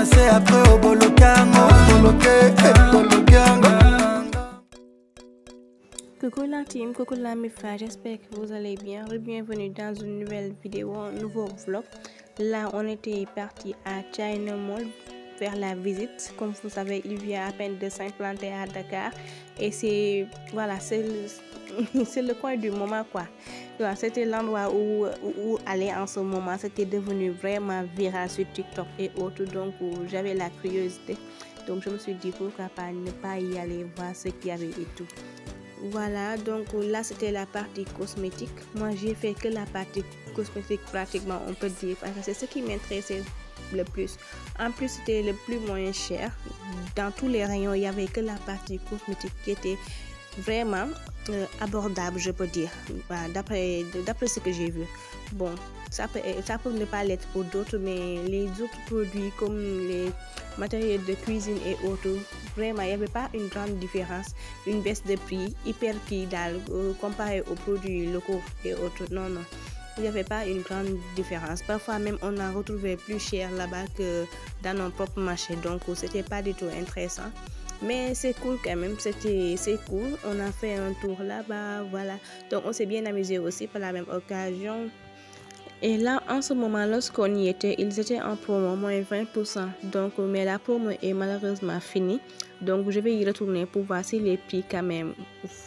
c'est après au bolokango. Coucou la team, coucou la MIFA, j'espère que vous allez bien. Bienvenue dans une nouvelle vidéo, un nouveau vlog. Là, on était parti à China Mall faire la visite. Comme vous savez, il vient à peine de s'implanter à Dakar. Et c'est voilà, c'est le coin du moment quoi. C'était l'endroit où aller en ce moment. C'était devenu vraiment viral sur TikTok et autres. Donc j'avais la curiosité. Donc je me suis dit pourquoi pas ne pas y aller voir ce qu'il y avait et tout. Voilà, donc là c'était la partie cosmétique. Moi j'ai fait que la partie cosmétique pratiquement, on peut dire, parce que c'est ce qui m'intéressait le plus. En plus c'était le plus moins cher. Dans tous les rayons, il n'y avait que la partie cosmétique qui était vraiment abordable, je peux dire, voilà, d'après ce que j'ai vu. Bon, ça peut ne pas l'être pour d'autres, mais les autres produits comme les matériels de cuisine et autres, vraiment il n'y avait pas une grande différence, une baisse de prix hyper comparé aux produits locaux et autres. Non, il n'y avait pas une grande différence. Parfois même on a retrouvé plus cher là-bas que dans nos propres marchés, donc c'était pas du tout intéressant. Mais c'est cool quand même, c'est cool. On a fait un tour là-bas, voilà. Donc on s'est bien amusé aussi par la même occasion. Et là, en ce moment, lorsqu'on y était, ils étaient en promo, moins 20%. Donc, mais la promo est malheureusement finie. Donc, je vais y retourner pour voir si les prix quand même,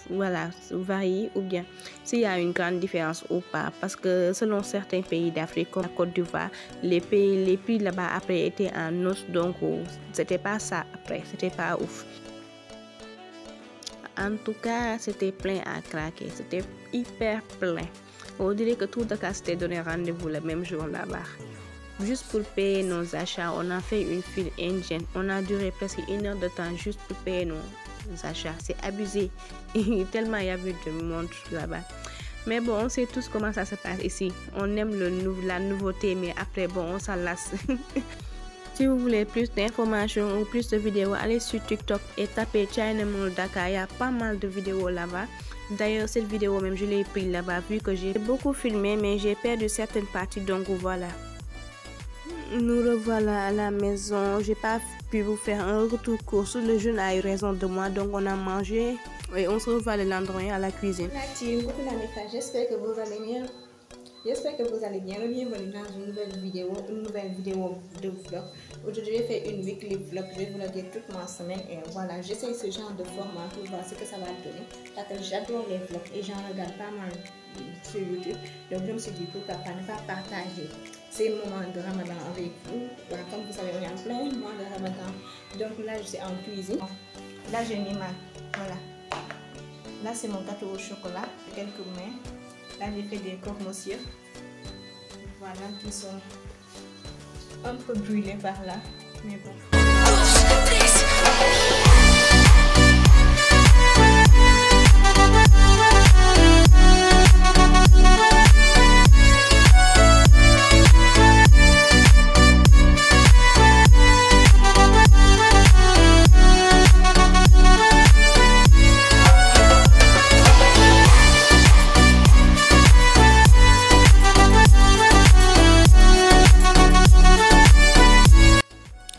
voilà, varient ou bien s'il y a une grande différence ou pas. Parce que selon certains pays d'Afrique, comme la Côte d'Ivoire, les prix là-bas après étaient en hausse. Donc, c'était pas ça après, c'était pas ouf. En tout cas, c'était plein à craquer, c'était hyper plein. On dirait que tout Dakar s'était donné rendez-vous le même jour là-bas. Juste pour payer nos achats, on a fait une file indienne. On a duré presque 1 heure de temps juste pour payer nos achats. C'est abusé. Tellement il y avait de monde là-bas. Mais bon, on sait tous comment ça se passe ici. On aime la nouveauté, mais après, bon, on s'en lasse. Si vous voulez plus d'informations ou plus de vidéos, allez sur TikTok et tapez China Mall Dakar. Il y a pas mal de vidéos là-bas. D'ailleurs, cette vidéo même, je l'ai prise là-bas vu que j'ai beaucoup filmé, mais j'ai perdu certaines parties, donc voilà. Nous revoilà à la maison. J'ai pas pu vous faire un retour course. Le jeune a eu raison de moi, donc on a mangé et on se revoit le lendemain à la cuisine. La team, coucou la MIFA, j'espère que vous allez bien. Bienvenue dans une nouvelle vidéo de vlog. Aujourd'hui, je fais une weekly vlog. Je vais vous le dire toute ma semaine. Et voilà, j'essaie ce genre de format pour voir ce que ça va donner. Parce que j'adore les vlogs et j'en regarde pas mal sur YouTube. Donc, je me suis dit pourquoi pas ne pas partager ces moments de Ramadan avec vous. Voilà, comme vous savez, on est en plein mois de Ramadan. Donc là, je suis en cuisine. Là, j'ai mis voilà. Là, c'est mon gâteau au chocolat. Quelques mains. Là, j'ai fait des croque-monsieur. Voilà, qui sont un peu brûlés par là. Mais bon.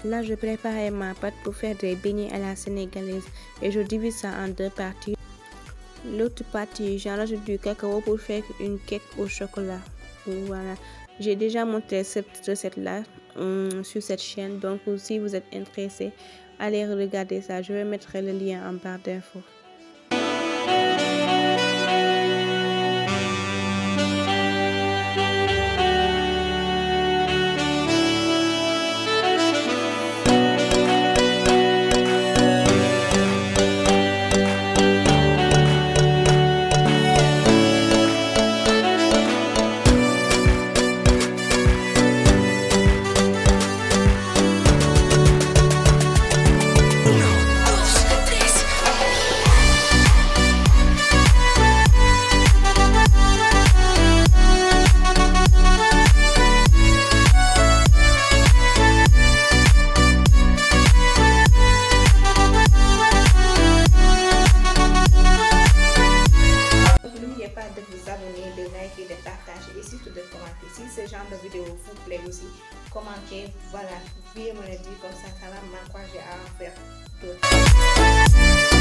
Là, je préparais ma pâte pour faire des beignets à la sénégalaise et je divise ça en 2 parties. L'autre partie, j'en rajoute du cacao pour faire une cake au chocolat. Voilà, j'ai déjà montré cette recette-là sur cette chaîne. Donc, si vous êtes intéressé, allez regarder ça. Je vais mettre le lien en barre d'infos. plaît aussi, commentez, voilà, veuillez me le dire, comme ça va m'encourager à en faire d'autres.